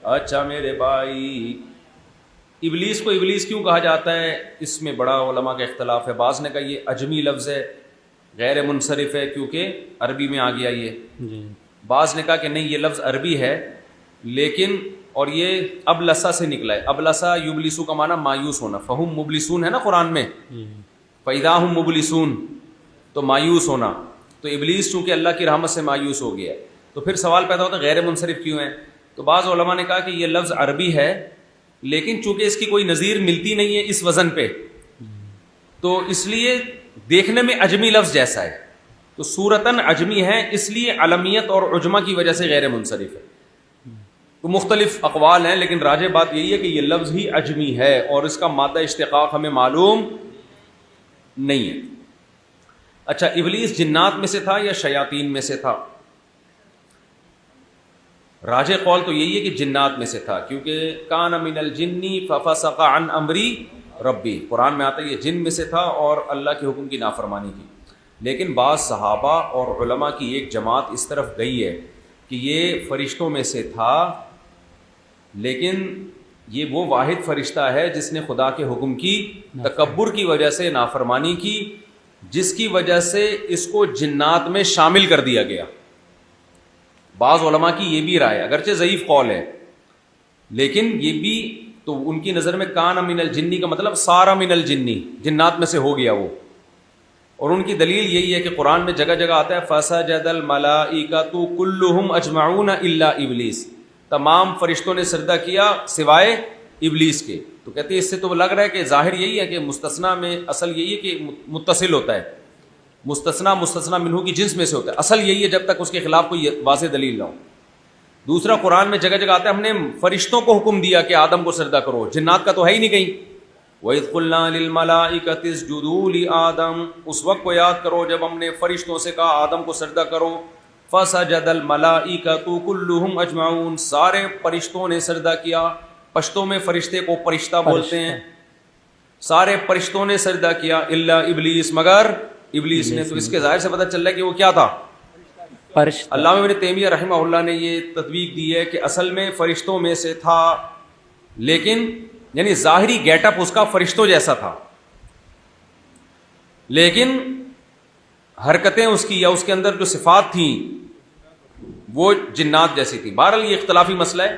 اچھا میرے بھائی, ابلیس کو ابلیس کیوں کہا جاتا ہے اس میں بڑا علماء کا اختلاف ہے. بعض نے کہا یہ عجمی لفظ ہے, غیر منصرف ہے کیونکہ عربی میں آ گیا یہ. جی. بعض نے کہا کہ نہیں یہ لفظ عربی ہے لیکن اور یہ ابلسا سے نکلا ہے. ابلسا یبلسو کا معنی مایوس ہونا, فہم مبلسون ہے نا قرآن میں, فَإِذَا هُمْ مُبْلِسُونَ تو مایوس ہونا. تو ابلیس چونکہ اللہ کی رحمت سے مایوس ہو گیا ہے تو پھر سوال پیدا ہوتا ہے غیر منصرف کیوں ہے. تو بعض علماء نے کہا کہ یہ لفظ عربی ہے لیکن چونکہ اس کی کوئی نظیر ملتی نہیں ہے اس وزن پہ تو اس لیے دیکھنے میں عجمی لفظ جیسا ہے. تو صورتاً عجمی ہے اس لیے علمیت اور عجمہ کی وجہ سے غیر منصرف ہے. تو مختلف اقوال ہیں لیکن راجح بات یہی ہے کہ یہ لفظ ہی عجمی ہے اور اس کا مادہ اشتقاق ہمیں معلوم نہیں ہے. اچھا ابلیس جنات میں سے تھا یا شیاطین میں سے تھا؟ راجح قول تو یہی ہے کہ جنات میں سے تھا کیونکہ کان من الجن ففسق عن امری ربی, قرآن میں آتا ہے یہ جن میں سے تھا اور اللہ کے حکم کی نافرمانی کی. لیکن بعض صحابہ اور علماء کی ایک جماعت اس طرف گئی ہے کہ یہ فرشتوں میں سے تھا لیکن یہ وہ واحد فرشتہ ہے جس نے خدا کے حکم کی تکبر کی وجہ سے نافرمانی کی جس کی وجہ سے اس کو جنات میں شامل کر دیا گیا. بعض علماء کی یہ بھی رائے اگرچہ ضعیف قول ہے لیکن یہ بھی تو ان کی نظر میں کان من الجنی کا مطلب سارا من الجنی, جنات میں سے ہو گیا وہ. اور ان کی دلیل یہی ہے کہ قرآن میں جگہ جگہ آتا ہے فسجد الملائکۃ کلھم اجمعون الا ابلیس, تمام فرشتوں نے سجدہ کیا سوائے ابلیس کے. تو کہتے ہیں اس سے تو لگ رہا ہے کہ ظاہر یہی ہے کہ مستثنا میں اصل یہی ہے کہ متصل ہوتا ہے, مستثنا منہو کی جنس میں سے ہوتا ہے, اصل یہی ہے جب تک اس کے خلاف کوئی واضح دلیل نہ ہو. دوسرا قرآن میں جگہ جگہ آتا ہے ہم نے فرشتوں کو حکم دیا کہ آدم کو سجدہ کرو, جنات کا تو ہے ہی نہیں کہیں. وَإِذْ قُلْنَا لِلْمَلَائِكَةِ اسْجُدُوا لِآدَمَ, اس وقت کو یاد کرو جب ہم نے فرشتوں سے کہا آدم کو سجدہ کرو. فَسَجَدَ الْمَلَائِكَةُ كُلُّهُمْ أَجْمَعُونَ, سارے فرشتوں نے سجدہ کیا. پشتوں میں فرشتے کو فرشتہ بولتے ہیں. سارے فرشتوں نے سجدہ کیا الا ابلیس, مگر ابلیس نے. تو اس کے ظاہر سے پتہ چل رہا ہے کہ وہ کیا تھا, فرشتہ. علامہ ابن تیمیہ رحمہ اللہ نے یہ تطبیق دی ہے کہ اصل میں فرشتوں میں سے تھا لیکن یعنی ظاہری گیٹ اپ اس کا فرشتوں جیسا تھا لیکن حرکتیں اس کی یا اس کے اندر جو صفات تھیں وہ جنات جیسی تھیں. بہرحال یہ اختلافی مسئلہ ہے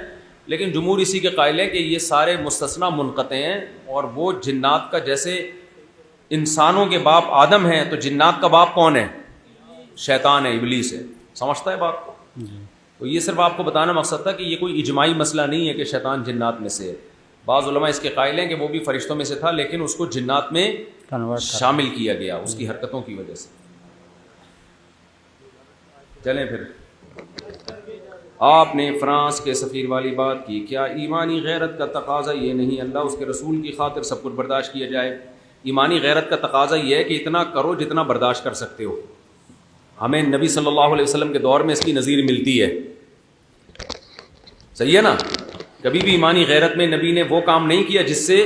لیکن جمہور اسی کے قائل ہے کہ یہ سارے مستثنا منقطع ہیں اور وہ جنات کا جیسے انسانوں کے باپ آدم ہیں تو جنات کا باپ کون ہے, شیطان ہے, ابلیس ہے. سمجھتا ہے بات کو؟ تو یہ صرف آپ کو بتانا مقصد تھا کہ یہ کوئی اجماعی مسئلہ نہیں ہے کہ شیطان جنات میں سے ہے. بعض علماء اس کے قائل ہیں کہ وہ بھی فرشتوں میں سے تھا لیکن اس کو جنات میں شامل کیا گیا اس کی حرکتوں کی وجہ سے. چلیں پھر, آپ نے فرانس کے سفیر والی بات کی, کیا ایمانی غیرت کا تقاضا یہ نہیں اللہ اس کے رسول کی خاطر سب کچھ برداشت کیا جائے؟ ایمانی غیرت کا تقاضا یہ ہے کہ اتنا کرو جتنا برداشت کر سکتے ہو. ہمیں نبی صلی اللہ علیہ وسلم کے دور میں اس کی نظیر ملتی ہے, صحیح ہے نا. کبھی بھی ایمانی غیرت میں نبی نے وہ کام نہیں کیا جس سے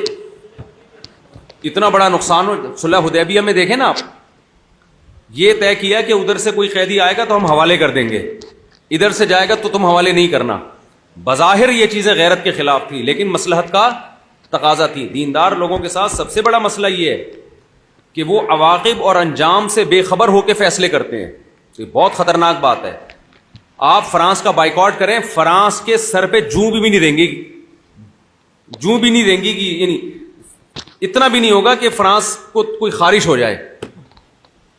اتنا بڑا نقصان ہو. صلح حدیبیہ میں دیکھیں نا آپ, یہ طے کیا کہ ادھر سے کوئی قیدی آئے گا تو ہم حوالے کر دیں گے, ادھر سے جائے گا تو تم حوالے نہیں کرنا. بظاہر یہ چیزیں غیرت کے خلاف تھی لیکن مصلحت کا تقاضا تھی. دیندار لوگوں کے ساتھ سب سے بڑا مسئلہ یہ ہے کہ وہ عواقب اور انجام سے بے خبر ہو کے فیصلے کرتے ہیں. یہ بہت خطرناک بات ہے. آپ فرانس کا بائیکاٹ کریں, فرانس کے سر پہ جوں بھی نہیں دیں گی, جوں بھی نہیں دیں گی کہ یعنی اتنا بھی نہیں ہوگا کہ فرانس کو کوئی خارش ہو جائے.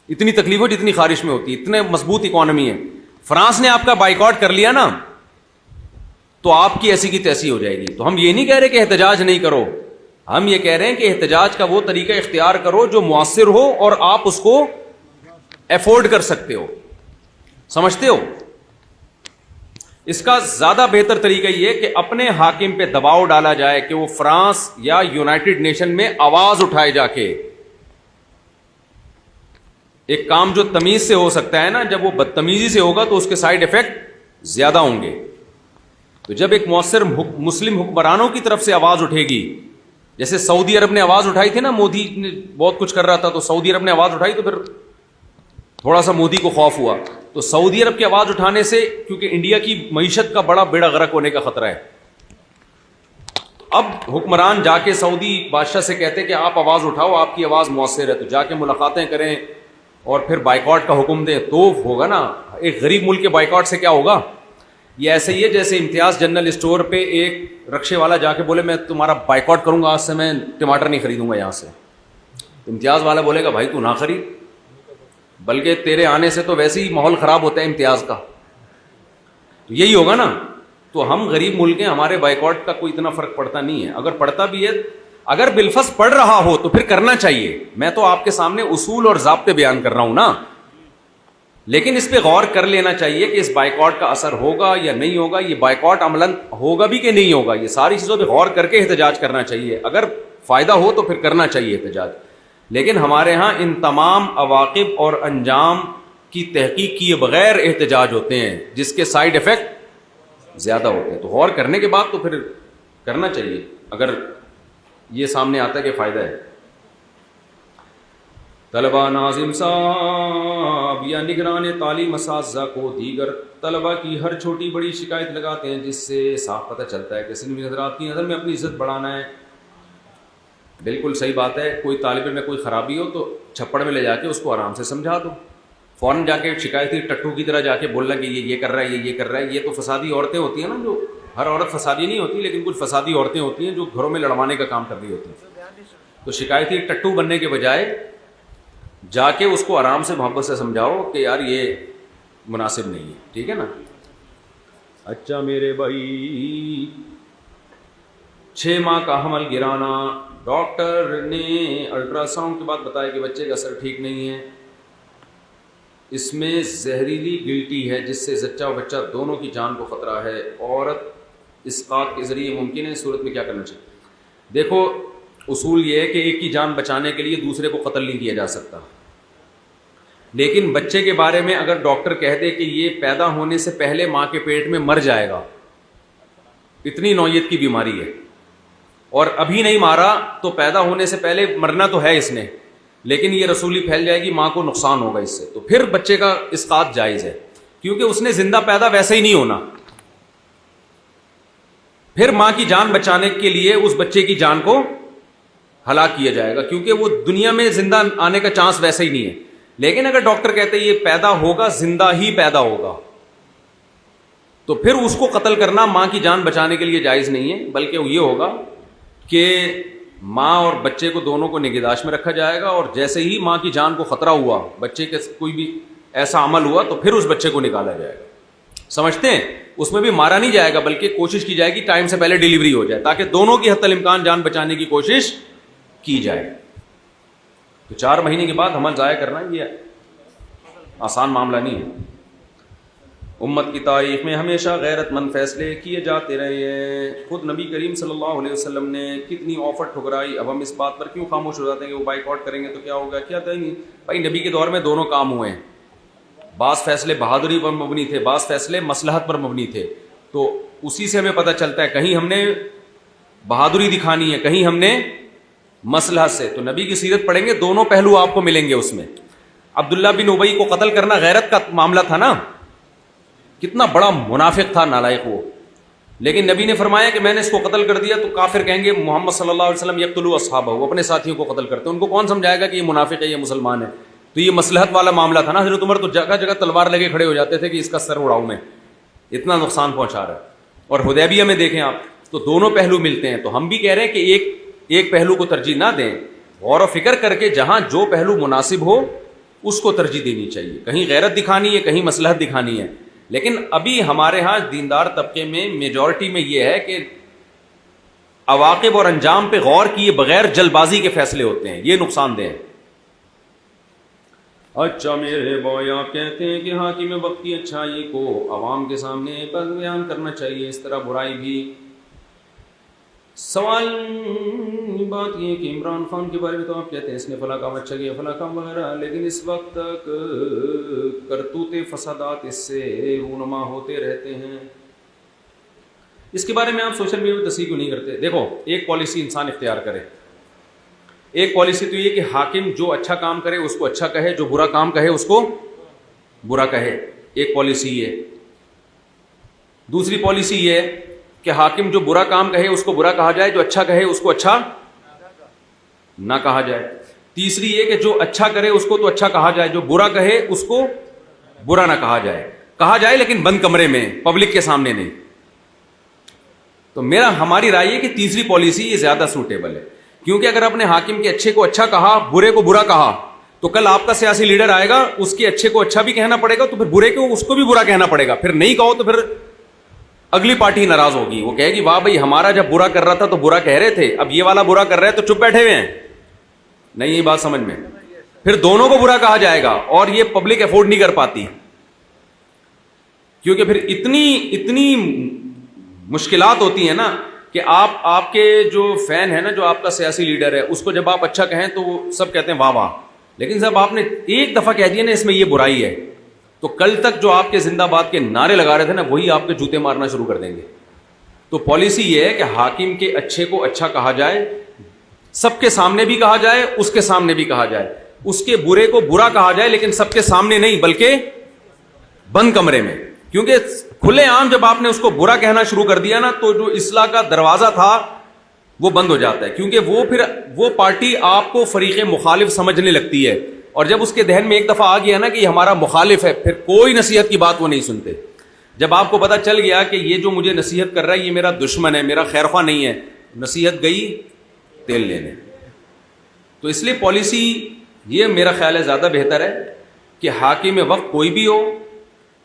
اتنی تکلیف ہو جتنی خارش میں ہوتی ہے, اتنے مضبوط اکانومی ہے. فرانس نے آپ کا بائیکاٹ کر لیا نا تو آپ کی ایسی کی تیسی ہو جائے گی. تو ہم یہ نہیں کہہ رہے کہ احتجاج نہیں کرو, ہم یہ کہہ رہے ہیں کہ احتجاج کا وہ طریقہ اختیار کرو جو مؤثر ہو اور آپ اس کو افورڈ کر سکتے ہو. سمجھتے ہو؟ اس کا زیادہ بہتر طریقہ یہ کہ اپنے حاکم پہ دباؤ ڈالا جائے کہ وہ فرانس یا یونائٹڈ نیشن میں آواز اٹھائے جا کے. ایک کام جو تمیز سے ہو سکتا ہے نا, جب وہ بدتمیزی سے ہوگا تو اس کے سائیڈ افیکٹ زیادہ ہوں گے. تو جب ایک مؤثر مسلم حکمرانوں کی طرف سے آواز اٹھے گی، جیسے سعودی عرب نے آواز اٹھائی تھی نا، مودی نے بہت کچھ کر رہا تھا تو سعودی عرب نے آواز اٹھائی تو پھر تھوڑا سا مودی کو خوف ہوا. تو سعودی عرب کی آواز اٹھانے سے، کیونکہ انڈیا کی معیشت کا بڑا بیڑا غرق ہونے کا خطرہ ہے، اب حکمران جا کے سعودی بادشاہ سے کہتے کہ آپ آواز اٹھاؤ، آپ کی آواز مؤثر ہے، تو جا کے ملاقاتیں کریں اور پھر بائیکاٹ کا حکم دیں تو ہوگا نا. ایک غریب ملک کے بائیکاٹ سے کیا ہوگا؟ یہ ایسے ہی ہے جیسے امتیاز جنرل اسٹور پہ ایک رکشے والا جا کے بولے میں تمہارا بائیکاٹ کروں گا، آج سے میں ٹماٹر نہیں خریدوں گا یہاں سے. امتیاز والا بولے گا بھائی تو نہ خرید، بلکہ تیرے آنے سے تو ویسے ہی ماحول خراب ہوتا ہے امتیاز کا. تو یہی ہوگا نا. تو ہم غریب ملک ہیں، ہمارے بائیکاٹ کا کوئی اتنا فرق پڑتا نہیں ہے. اگر پڑتا بھی ہے، اگر بالفرض پڑ رہا ہو تو پھر کرنا چاہیے. میں تو آپ کے سامنے اصول اور ضابطے بیان کر رہا ہوں نا، لیکن اس پہ غور کر لینا چاہیے کہ اس بائیکاٹ کا اثر ہوگا یا نہیں ہوگا، یہ بائیکاٹ عملاً ہوگا بھی کہ نہیں ہوگا. یہ ساری چیزوں پہ غور کر کے احتجاج کرنا چاہیے. اگر فائدہ ہو تو پھر کرنا چاہیے احتجاج. لیکن ہمارے ہاں ان تمام عواقب اور انجام کی تحقیق کیے بغیر احتجاج ہوتے ہیں، جس کے سائیڈ ایفیکٹ زیادہ ہوتے ہیں. تو غور کرنے کے بعد تو پھر کرنا چاہیے اگر یہ سامنے آتا ہے کہ فائدہ ہے. طلبہ ناظم صاحب یا نگران تعلیم اساتذہ کو دیگر طلبہ کی ہر چھوٹی بڑی شکایت لگاتے ہیں، جس سے صاف پتہ چلتا ہے کہ سندھ حضرات کی نظر میں اپنی عزت بڑھانا ہے. بالکل صحیح بات ہے. کوئی طالب علم میں کوئی خرابی ہو تو چھپڑ میں لے جا کے اس کو آرام سے سمجھا دو. فوراً جا کے شکایتی ٹٹو کی طرح جا کے بولنا کہ یہ کر رہا ہے، یہ کر رہا ہے. یہ تو فسادی عورتیں ہوتی ہیں نا، جو ہر عورت فسادی نہیں ہوتی لیکن کچھ فسادی عورتیں ہوتی ہیں جو گھروں میں لڑوانے کا کام کر رہی ہوتی ہیں. تو شکایتی ٹٹو بننے کے بجائے جا کے اس کو آرام سے محبت سے سمجھاؤ کہ یار یہ مناسب نہیں ہے. ٹھیک ہے نا. اچھا میرے بھائی، 6 ماہ کا حمل گرانا، ڈاکٹر نے الٹرا ساؤنڈ کے بعد بتایا کہ بچے کا سر ٹھیک نہیں ہے، اس میں زہریلی گلٹی ہے جس سے زچہ و بچہ دونوں کی جان کو خطرہ ہے. عورت اسقاط کے ذریعے ممکن ہے، اس صورت میں کیا کرنا چاہیے؟ دیکھو اصول یہ ہے کہ ایک کی جان بچانے کے لیے دوسرے کو قتل نہیں کیا جا سکتا، لیکن بچے کے بارے میں اگر ڈاکٹر کہہ دے کہ یہ پیدا ہونے سے پہلے ماں کے پیٹ میں مر جائے گا، اتنی نوعیت کی بیماری ہے، اور ابھی نہیں مارا تو پیدا ہونے سے پہلے مرنا تو ہے اس نے، لیکن یہ رسولی پھیل جائے گی، ماں کو نقصان ہوگا اس سے، تو پھر بچے کا اسقاط جائز ہے، کیونکہ اس نے زندہ پیدا ویسے ہی نہیں ہونا. پھر ماں کی جان بچانے کے لیے اس بچے کی جان کو ہلاک کیا جائے گا، کیونکہ وہ دنیا میں زندہ آنے کا چانس ویسے ہی نہیں ہے. لیکن اگر ڈاکٹر کہتے ہیں یہ پیدا ہوگا، زندہ ہی پیدا ہوگا، تو پھر اس کو قتل کرنا ماں کی جان بچانے کے لیے جائز نہیں ہے، بلکہ یہ ہوگا کہ ماں اور بچے کو دونوں کو نگہداشت میں رکھا جائے گا، اور جیسے ہی ماں کی جان کو خطرہ ہوا، بچے کے کوئی بھی ایسا عمل ہوا تو پھر اس بچے کو نکالا جائے گا. سمجھتے ہیں؟ اس میں بھی مارا نہیں جائے گا بلکہ کوشش کی جائے گی ٹائم سے پہلے ڈیلیوری ہو جائے، تاکہ دونوں کی حتی الامکان جان بچانے کی کوشش کی جائے. تو 4 مہینے کے بعد حمل ضائع کرنا یہ آسان معاملہ نہیں ہے. امت کی تاریخ میں ہمیشہ غیرت مند فیصلے کیے جاتے رہے ہیں. خود نبی کریم صلی اللہ علیہ وسلم نے کتنی آفر ٹھکرائی. اب ہم اس بات پر کیوں خاموش ہو جاتے ہیں کہ وہ بائیک آؤٹ کریں گے تو کیا ہوگا؟ کیا نہیں بھائی، نبی کے دور میں دونوں کام ہوئے ہیں. بعض فیصلے بہادری پر مبنی تھے، بعض فیصلے مصلحت پر مبنی تھے. تو اسی سے ہمیں پتہ چلتا ہے کہیں ہم نے بہادری دکھانی ہے، کہیں ہم نے مصلحت سے. تو نبی کی سیرت پڑھیں گے، دونوں پہلو آپ کو ملیں گے اس میں. عبداللہ بن ابی کو قتل کرنا غیرت کا معاملہ تھا نا، کتنا بڑا منافق تھا نالائق وہ، لیکن نبی نے فرمایا کہ میں نے اس کو قتل کر دیا تو کافر کہیں گے محمد صلی اللہ علیہ وسلم یقتلوا اصحابہ، وہ اپنے ساتھیوں کو قتل کرتے ہیں. ان کو کون سمجھائے گا کہ یہ منافق ہے، یہ مسلمان ہے؟ تو یہ مصلحت والا معاملہ تھا نا. حضرت عمر تو جگہ جگہ تلوار لگے کھڑے ہو جاتے تھے کہ اس کا سر اڑاؤں میں، اتنا نقصان پہنچا رہا ہے. اور حدیبیہ میں دیکھیں آپ تو دونوں پہلو ملتے ہیں. تو ہم بھی کہہ رہے ہیں کہ ایک پہلو کو ترجیح نہ دیں، غور و فکر کر کے جہاں جو پہلو مناسب ہو اس کو ترجیح دینی چاہیے. کہیں غیرت دکھانی ہے، کہیں مصلحت دکھانی ہے. لیکن ابھی ہمارے ہاں دیندار طبقے میں میجورٹی میں یہ ہے کہ عواقب اور انجام پہ غور کیے بغیر جلد بازی کے فیصلے ہوتے ہیں، یہ نقصان دہ ہے. اچھا میرے بھائی، آپ کہتے ہیں کہ حاکم وقتی اچھائی کو عوام کے سامنے بیان کرنا چاہیے، اس طرح برائی بھی. سوال بات یہ ہے کہ عمران خان کے بارے میں تو آپ کہتے ہیں اس نے فلاں کام اچھا کیا فلاں کام وغیرہ، لیکن اس وقت تک کرتوت فسادات اس سے رونما ہوتے رہتے ہیں. اس کے بارے میں آپ سوشل میڈیا پہ تصحیح کیوں نہیں کرتے؟ دیکھو، ایک پالیسی انسان اختیار کرے. ایک پالیسی تو یہ کہ حاکم جو اچھا کام کرے اس کو اچھا کہے، جو برا کام کہے اس کو برا کہے. ایک پالیسی یہ. دوسری پالیسی یہ کہ حاکم جو برا کام کہے اس کو برا کہا جائے، جو اچھا کہے اس کو اچھا نہ کہا جائے. تیسری یہ کہ جو اچھا کرے اس کو تو اچھا کہا جائے، جو برا کہے اس کو برا نہ کہا جائے. کہا جائے لیکن بند کمرے میں، پبلک کے سامنے نہیں. تو ہماری رائے ہے کہ تیسری پالیسی یہ زیادہ سوٹیبل ہے، کیونکہ اگر اپنے حاکم کے اچھے کو اچھا کہا، برے کو برا کہا، تو کل آپ کا سیاسی لیڈر آئے گا، اس کے اچھے کو اچھا بھی کہنا پڑے گا، تو پھر برے کو اس کو بھی برا کہنا پڑے گا. پھر نہیں کہو تو پھر اگلی پارٹی ناراض ہوگی، وہ کہے گی واہ بھائی ہمارا جب برا کر رہا تھا تو برا کہہ رہے تھے، اب یہ والا برا کر رہے ہیں تو چپ بیٹھے ہوئے ہیں. نہیں، یہ بات سمجھ میں. پھر دونوں کو برا کہا جائے گا اور یہ پبلک افورڈ نہیں کر پاتی، کیونکہ پھر اتنی مشکلات ہوتی ہیں نا کہ آپ کے جو فین ہے نا، جو آپ کا سیاسی لیڈر ہے، اس کو جب آپ اچھا کہیں تو وہ سب کہتے ہیں واہ واہ، لیکن جب آپ نے ایک دفعہ کہہ دیا نا اس میں یہ برائی ہے، تو کل تک جو آپ کے زندہ باد کے نعرے لگا رہے تھے نا، وہی آپ کے جوتے مارنا شروع کر دیں گے. تو پالیسی یہ ہے کہ حاکم کے اچھے کو اچھا کہا جائے، سب کے سامنے بھی کہا جائے، اس کے سامنے بھی کہا جائے. اس کے برے کو برا کہا جائے لیکن سب کے سامنے نہیں، بلکہ بند کمرے میں. کیونکہ کھلے عام جب آپ نے اس کو برا کہنا شروع کر دیا نا، تو جو اصلاح کا دروازہ تھا وہ بند ہو جاتا ہے، کیونکہ پھر وہ پارٹی آپ کو فریق مخالف سمجھنے لگتی ہے. اور جب اس کے ذہن میں ایک دفعہ آ گیا نا کہ یہ ہمارا مخالف ہے، پھر کوئی نصیحت کی بات وہ نہیں سنتے. جب آپ کو پتا چل گیا کہ یہ جو مجھے نصیحت کر رہا ہے یہ میرا دشمن ہے، میرا خیرخواہ نہیں ہے، نصیحت گئی تیل لینے. تو اس لیے پالیسی یہ میرا خیال ہے زیادہ بہتر ہے کہ حاکم وقت کوئی بھی ہو،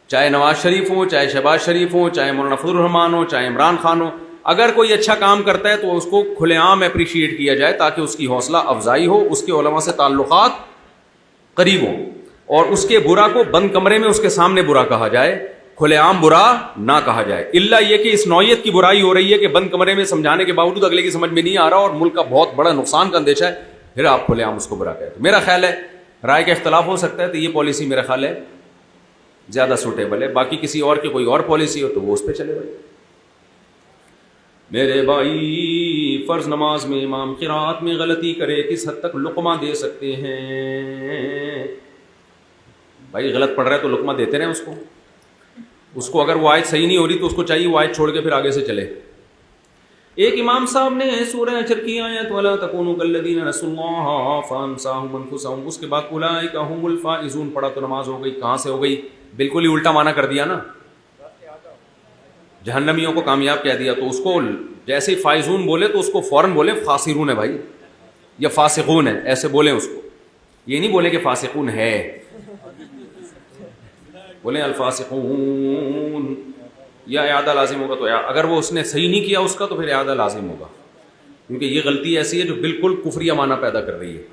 چاہے نواز شریف ہو، چاہے شہباز شریف ہو، چاہے مولانا فضل الرحمان ہو، چاہے عمران خان ہو، اگر کوئی اچھا کام کرتا ہے تو اس کو کھلے عام اپریشیٹ کیا جائے تاکہ اس کی حوصلہ افزائی ہو، اس کے علماء سے تعلقات قریب ہوں، اور اس کے برا کو بند کمرے میں اس کے سامنے برا کہا جائے، کھلے عام برا نہ کہا جائے. الا یہ کہ اس نوعیت کی برائی ہو رہی ہے کہ بند کمرے میں سمجھانے کے باوجود اگلے کی سمجھ میں نہیں آ رہا اور ملک کا بہت بڑا نقصان کا اندیشہ ہے، پھر آپ کھلے عام اس کو برا کہتے. میرا خیال ہے رائے کا اختلاف ہو سکتا ہے، تو یہ پالیسی میرا خیال ہے زیادہ سوٹیبل ہے. باقی کسی اور کی کوئی اور پالیسی ہو تو وہ اس پہ چلے گئے. میرے بھائی، فرض نماز میں امام قرات میں غلطی کرے کس حد تک لقمہ دے سکتے ہیں؟ بھائی غلط پڑھ رہا ہے تو لقمہ دیتے رہیں اس کو اگر وہ آیت صحیح نہیں ہو رہی تو اس کو چاہیے وہ آیت چھوڑ کے پھر آگے سے چلے. ایک امام صاحب نے سورہ حشر کی آیت وَلَا تَكُونُوا كَالَّذِينَ نَسُوا اللَّهَ فَأَنسَاهُمْ أَنفُسَهُمْ، اس کے بعد أُولَٰئِكَ هُمُ الْفَائِزُونَ پڑھا تو نماز ہو گئی. کہاں سے ہو گئی؟ بالکل ہی الٹا معنی کر دیا نا، جہنمیوں کو کامیاب کہہ دیا. تو اس کو جیسے فائزون بولے تو اس کو فوراً بولے خاسرون ہے بھائی، یا فاسقون ہے، ایسے بولیں اس کو. یہ نہیں بولے کہ فاسقون ہے، بولیں الفاسقون. یا اعادہ لازم ہوگا، تو اگر وہ اس نے صحیح نہیں کیا اس کا تو پھر اعادہ لازم ہوگا، کیونکہ یہ غلطی ایسی ہے جو بالکل کفریہ معنی پیدا کر رہی ہے.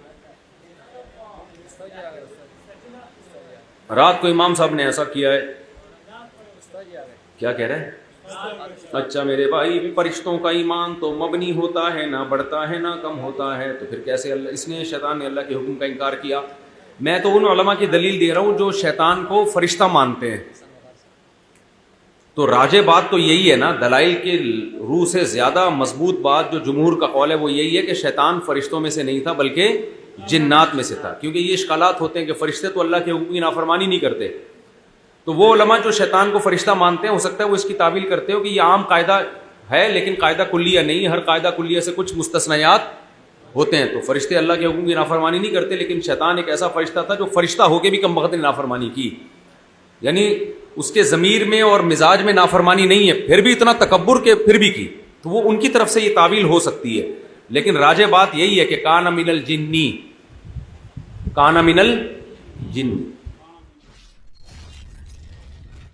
رات کو امام صاحب نے ایسا کیا ہے، کیا کہہ رہے ہیں؟ اچھا میرے بھائی، فرشتوں کا ایمان تو مبنی ہوتا ہے، نہ بڑھتا ہے نہ کم ہوتا ہے، تو پھر کیسے اس نے شیطان نے اللہ کے حکم کا انکار کیا؟ میں تو ان علماء کی دلیل دے رہا ہوں جو شیطان کو فرشتہ مانتے ہیں. تو راجح بات تو یہی ہے نا، دلائل کے روح سے زیادہ مضبوط بات جو جمہور کا قول ہے وہ یہی ہے کہ شیطان فرشتوں میں سے نہیں تھا بلکہ جنات میں سے تھا. کیونکہ یہ اشکالات ہوتے ہیں کہ فرشتے تو اللہ کے حکم کی نافرمانی نہیں کرتے. تو وہ علماء جو شیطان کو فرشتہ مانتے ہیں، ہو سکتا ہے وہ اس کی تعویل کرتے ہو کہ یہ عام قاعدہ ہے لیکن قاعدہ کلیہ نہیں، ہر قاعدہ کلیہ سے کچھ مستثنیات ہوتے ہیں. تو فرشتے اللہ کے حکم کی نافرمانی نہیں کرتے، لیکن شیطان ایک ایسا فرشتہ تھا جو فرشتہ ہو کے بھی کم وقت نے نافرمانی کی، یعنی اس کے ضمیر میں اور مزاج میں نافرمانی نہیں ہے، پھر بھی اتنا تکبر کے پھر بھی کی. تو وہ ان کی طرف سے یہ تعویل ہو سکتی ہے، لیکن راجح بات یہی ہے کہ کان من الجن، کان من الجن.